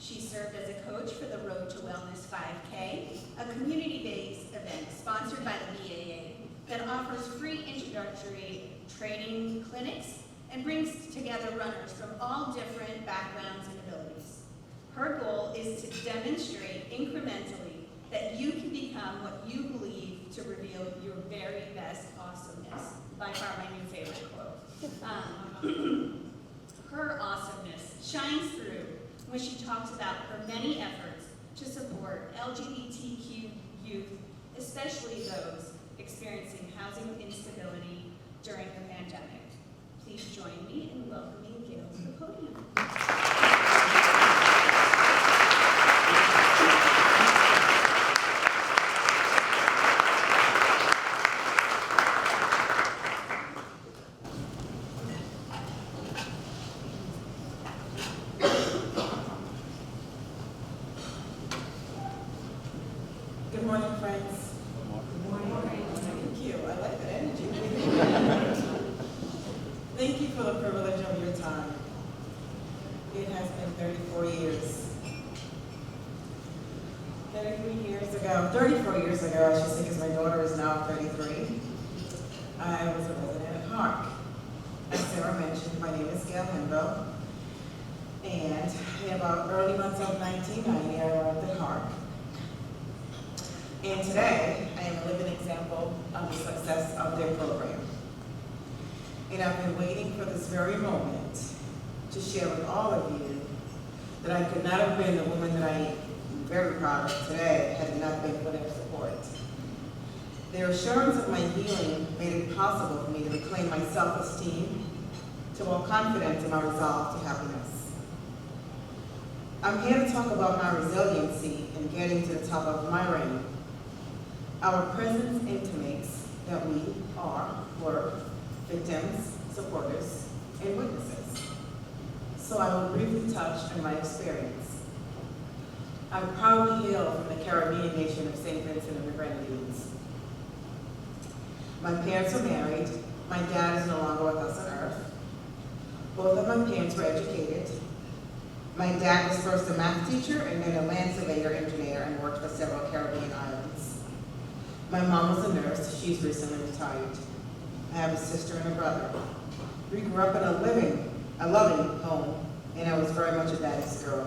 She served as a coach for the Road to Wellness 5K, a community-based event sponsored by the BAA that offers free introductory training clinics and brings together runners from all different backgrounds and abilities. Her goal is to demonstrate incrementally that you can become what you believe to reveal your very best awesomeness. By far my new favorite quote. Her awesomeness shines through when she talks about her many efforts to support LGBTQ youth, especially those experiencing housing instability during the pandemic. Please join me in welcoming Gail to the podium. Good morning, friends. Good morning. Thank you. I like that energy. Thank you for the privilege of your time. It has been 34 years. 34 years ago, I should say, because my daughter is now 33, I was a resident at HAWC. As Sarah mentioned, my name is Gail Henville, and in about early months of 1990, I arrived at HAWC. And today, I am a living example of the success of their program. And I've been waiting for this very moment to share with all of you that I could not have been the woman that I am very proud of today had it not been for their support. Their assurance of my healing made it possible for me to reclaim my self-esteem, to walk confident in my resolve to happiness. I'm here to talk about my resiliency in getting to the top of my range. Our presence intimates that we were victims, supporters, and witnesses. So I will briefly touch on my experience. I proudly hail from the Caribbean nation of St. Vincent and the Grenadines. My parents were married. My dad is no longer with us on earth. Both of my parents were educated. My dad was first a math teacher and then a land surveyor engineer and worked for several Caribbean islands. My mom was a nurse. She's recently retired. I have a sister and a brother. We grew up in a loving home, and I was very much a daddy's girl.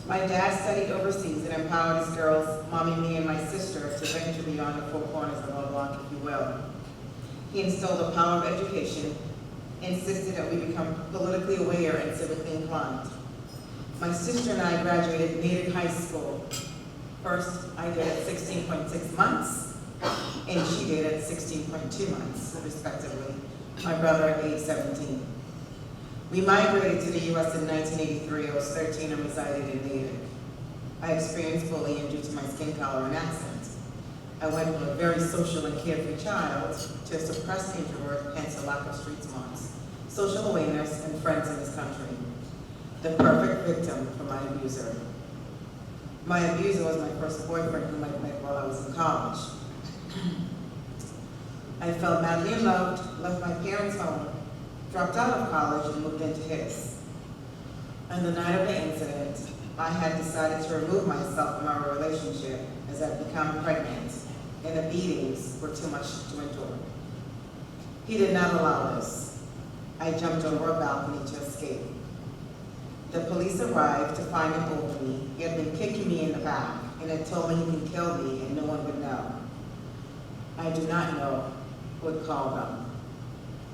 My dad studied overseas and empowered his girls, mommy, me, and my sister, to venture beyond the four corners of our block, if you will. He instilled the power of education, insisted that we become politically aware and civically inclined. My sister and I graduated Natick High School. First, I did at 16.6 months, and she did at 16.2 months, respectively. My brother at age 17. We migrated to the U.S. in 1983. I was 13 and resided in Natick. I experienced bullying due to my skin color and accent. I went from a very social and carefree child to a suppressed introvert, hence a lack of street smarts, social awareness, and friends in this country. The perfect victim for my abuser. My abuser was my first boyfriend whom I met while I was in college. I fell madly in love, left my parents' home, dropped out of college, and moved into his. On the night of the incident, I had decided to remove myself from our relationship as I'd become pregnant, and the beatings were too much to endure. He did not allow this. I jumped over a balcony to escape. The police arrived to find him over me. He had been kicking me in the back and had told me he could kill me and no one would know. I do not know who would call them.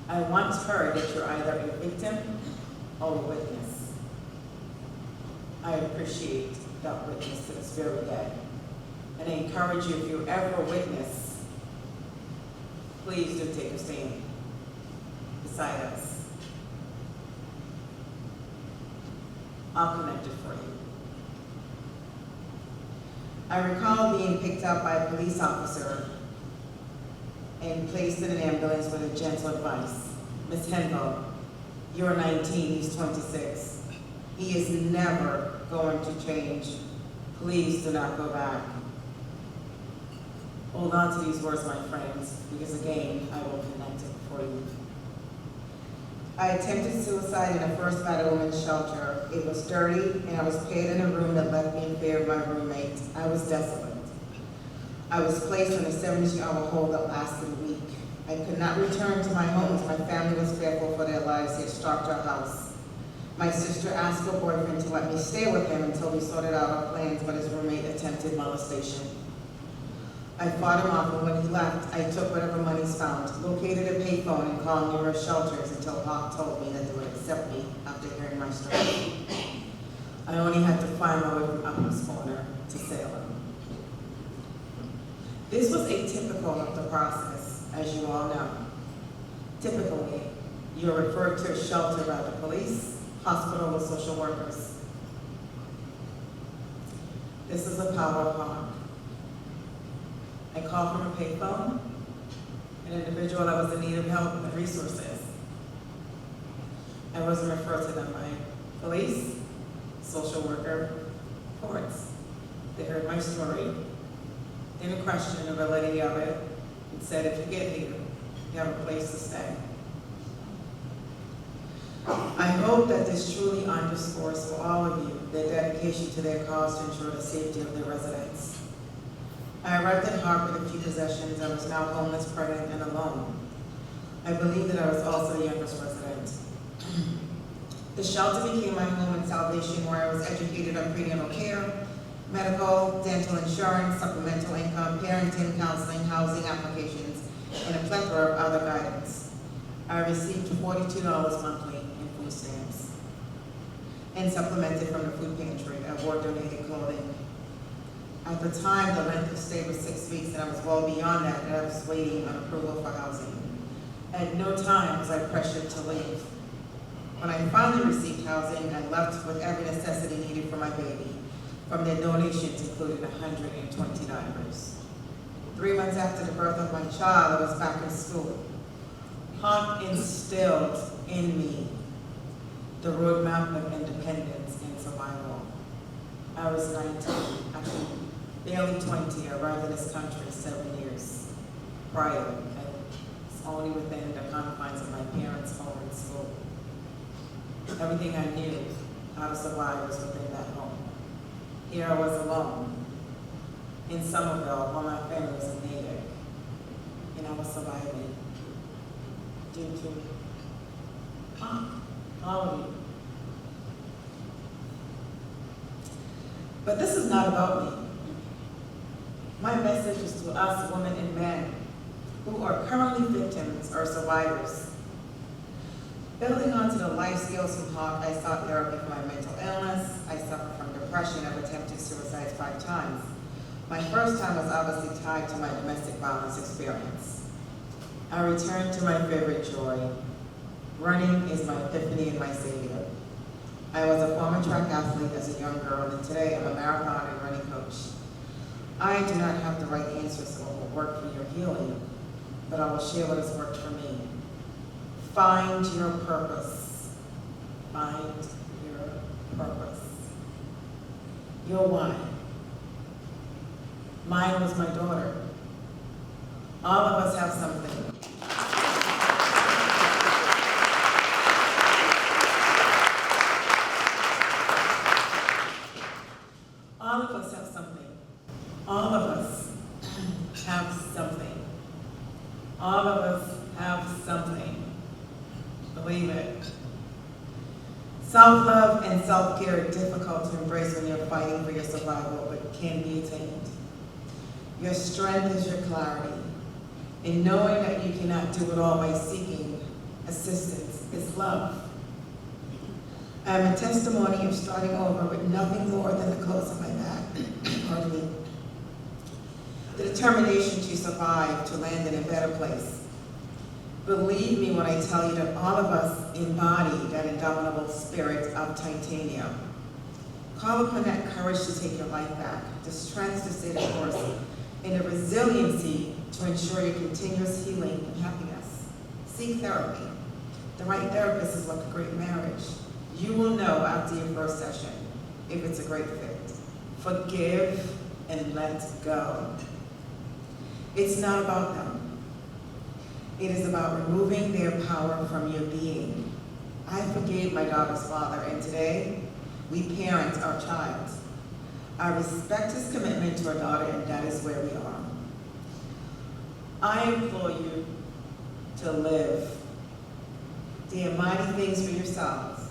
I once heard that you're either a victim or a witness. I appreciate that witness to this very day. And I encourage you, if you're ever a witness, please do take a stand beside us. I'll connect it for you. I recall being picked up by a police officer and placed in an ambulance with a gentle advice. Ms. Henville, you're 19, he's 26. He is never going to change. Please do not go back. Hold on to these words, my friends, because again, I will connect it for you. I attempted suicide in a first battle women's shelter. It was dirty, and I was paired in a room that left me in fear of my roommate. I was desolate. I was placed on a 72-hour hold that lasted a week. I could not return to my home as my family was fearful for their lives. They had stalked our house. My sister asked her boyfriend to let me stay with him until we sorted out our plans, but his roommate attempted molestation. I fought him off, and when he left, I took whatever monies found, located a payphone, and called numerous shelters until HAWC told me that they would accept me after hearing my story. I only had to find my way from Upper's Corner to Salem. This was atypical of the process, as you all know. Typically, you are referred to a shelter by the police, hospital, or social workers. This is the power of HAWC. I called from a payphone, an individual that was in need of help and resources. I wasn't referred to them by police, social worker, courts. They heard my story, didn't question the validity of it, and said, if you get here, you have a place to stay. I hope that this truly underscores for all of you their dedication to their cause to ensure the safety of their residents. I arrived at HAWC with a few possessions. I was now homeless, pregnant, and alone. I believe that I was also the youngest resident. The shelter became my home and salvation, where I was educated on prenatal care, medical, dental insurance, supplemental income, parenting, counseling, housing applications, and a plethora of other guidance. I received $42 monthly in food stamps and supplemented from the food pantry. I wore donated clothing. At the time, the length of stay was 6 weeks, and I was well beyond that, and I was waiting on approval for housing. At no time was I pressured to leave. When I finally received housing, I left with every necessity needed for my baby. From their donations included 120 diapers. 3 months after the birth of my child, I was back in school. HAWC instilled in me the roadmap of independence and survival. I was 19, actually barely 20. I arrived in this country 7 years prior. I was only within the confines of my parents' home and school. Everything I knew how to survive was within that home. Here I was alone in Somerville while my family was in Natick, and I was surviving due to all of you. But this is not about me. My message is to us women and men who are currently victims or survivors. Building onto the life skills from HAWC, I sought therapy for my mental illness. I suffer from depression. I've attempted suicide 5 times. My first time was obviously tied to my domestic violence experience. I returned to my favorite joy. Running is my epiphany and my savior. I was a former track athlete as a young girl, and today I'm a marathon and running coach. I do not have the right answers to what will work for your healing, but I will share what has worked for me. Find your purpose. Find your purpose. Your why. Mine was my daughter. All of us have something. All of us have something. All of us have something. All of us have something. Believe it. Self-love and self-care are difficult to embrace when you're fighting for your survival, but can be attained. Your strength is your clarity. And knowing that you cannot do it all by seeking assistance is love. I am a testimony of starting over with nothing more than the clothes on my back. Pardon me. The determination to survive, to land in a better place. Believe me when I tell you that all of us embody that indomitable spirit of titanium. Call upon that courage to take your life back, the strength to stay the course, and the resiliency to ensure your continuous healing and happiness. Seek therapy. The right therapist is like a great marriage. You will know after your first session if it's a great fit. Forgive and let go. It's not about them. It is about removing their power from your being I forgave my daughter's father, and today, we parent our child. I respect his commitment to our daughter, and that is where we are. I implore you to live the mighty things for yourselves,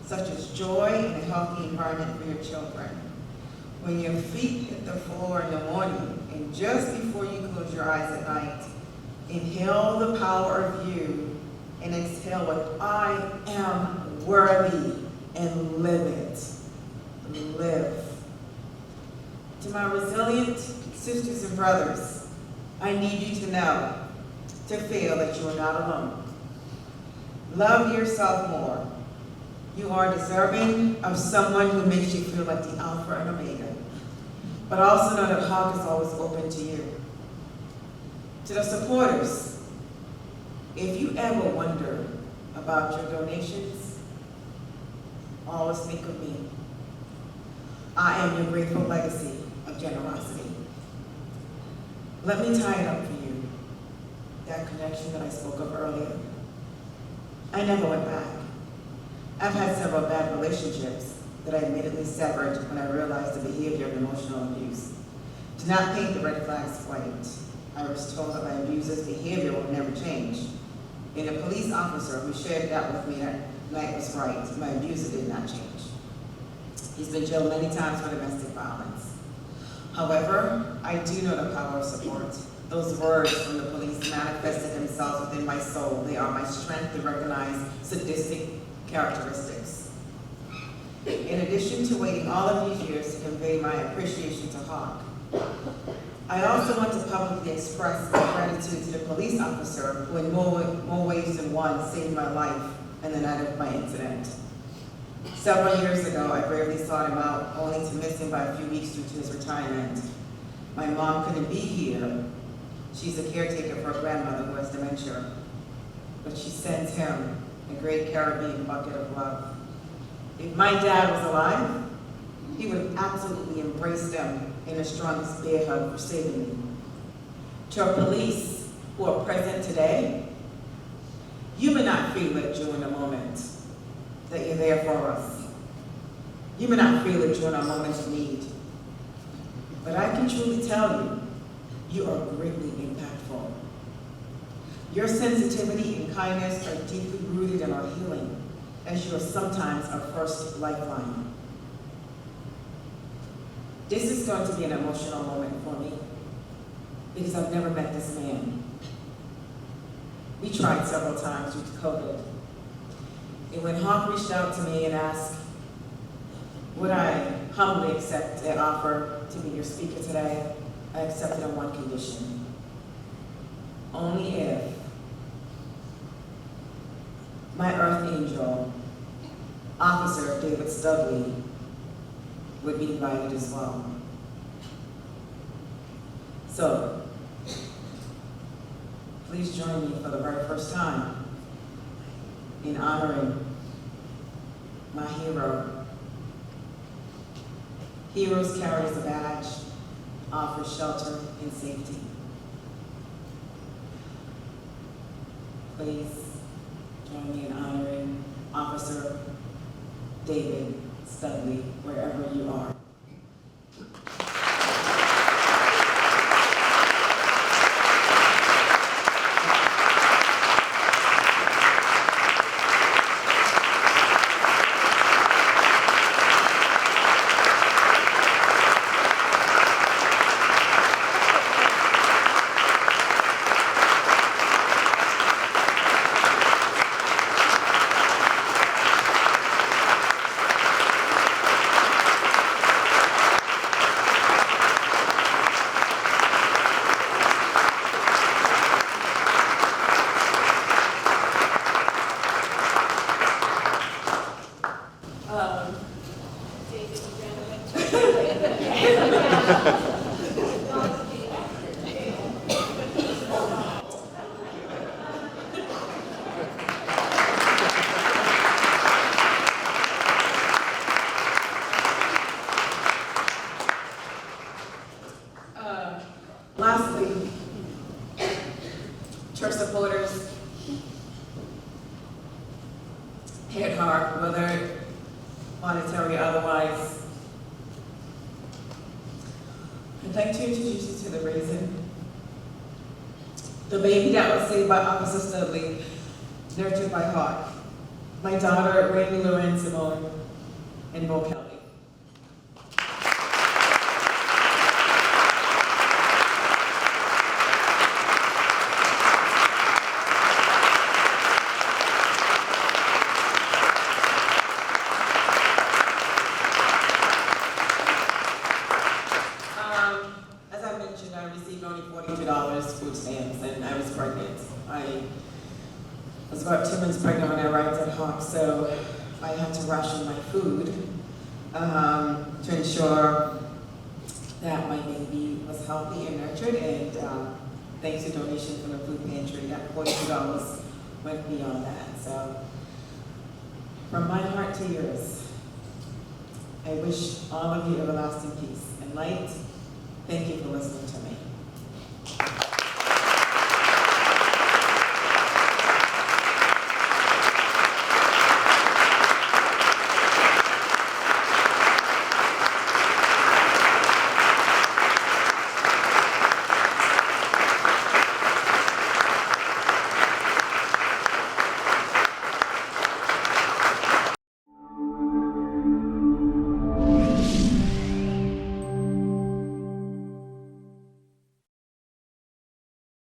such as joy and a healthy environment for your children. When your feet hit the floor in the morning, and just before you close your eyes at night, inhale the power of you, and exhale what I am worthy, and live it. Live. To my resilient sisters and brothers, I need you to know, to feel that you are not alone. Love yourself more. You are deserving of someone who makes you feel like the Alpha and Omega. But also know that HAWC is always open to you. To the supporters, if you ever wonder about your donations, always think of me. I am your grateful legacy of generosity. Let me tie it up for you, that connection that I spoke of earlier. I never went back. I've had several bad relationships that I immediately severed when I realized the behavior of emotional abuse. To not paint the red flags white, I was told that my abuser's behavior will never change. And a police officer who shared that with me that night was right. My abuser did not change. He's been jailed many times for domestic violence. However, I do know the power of support. Those words from the police manifested themselves within my soul. They are my strength to recognize sadistic characteristics. In addition to waiting all of these years to convey my appreciation to HAWC, I also want to publicly express my gratitude to the police officer who in more ways than one saved my life on the night of my incident. Several years ago, I bravely sought him out, only to miss him by a few weeks due to his retirement. My mom couldn't be here. She's a caretaker for a grandmother who has dementia, but she sends him a great Caribbean bucket of love. If my dad was alive, he would have absolutely embraced them in the strongest bear hug for saving me. To our police who are present today, you may not feel it during the moment that you're there for us. You may not feel it during our moments of need. But I can truly tell you, you are greatly impactful. Your sensitivity and kindness are deeply rooted in our healing, as you are sometimes our first lifeline. This is going to be an emotional moment for me, because I've never met this man. We tried several times due to COVID. And when HAWC reached out to me and asked, would I humbly accept their offer to be your speaker today, I accepted on one condition. Only if my earth angel, Officer David Studley, would be invited as well. So, please join me for the very first time in honoring my hero. Heroes carries a badge, offers shelter and safety. Please join me in honoring Officer David Studley, wherever you are. Lastly, church supporters, monetary or otherwise. I'd like to introduce you to the raisin. The baby that was saved by Officer Studley, nurtured by HAWC. My daughter, Randy Loren Simone, and Bo Kelly. As I mentioned, I received only $42 food stamps, and I was pregnant. I was about 2 months pregnant when I arrived at HAWC, so I had to ration my food to ensure that my baby was healthy and nurtured, and thanks to donation from the food pantry, that $42 went beyond that. So from my heart to yours, I wish all of you everlasting peace and light. Thank you for listening.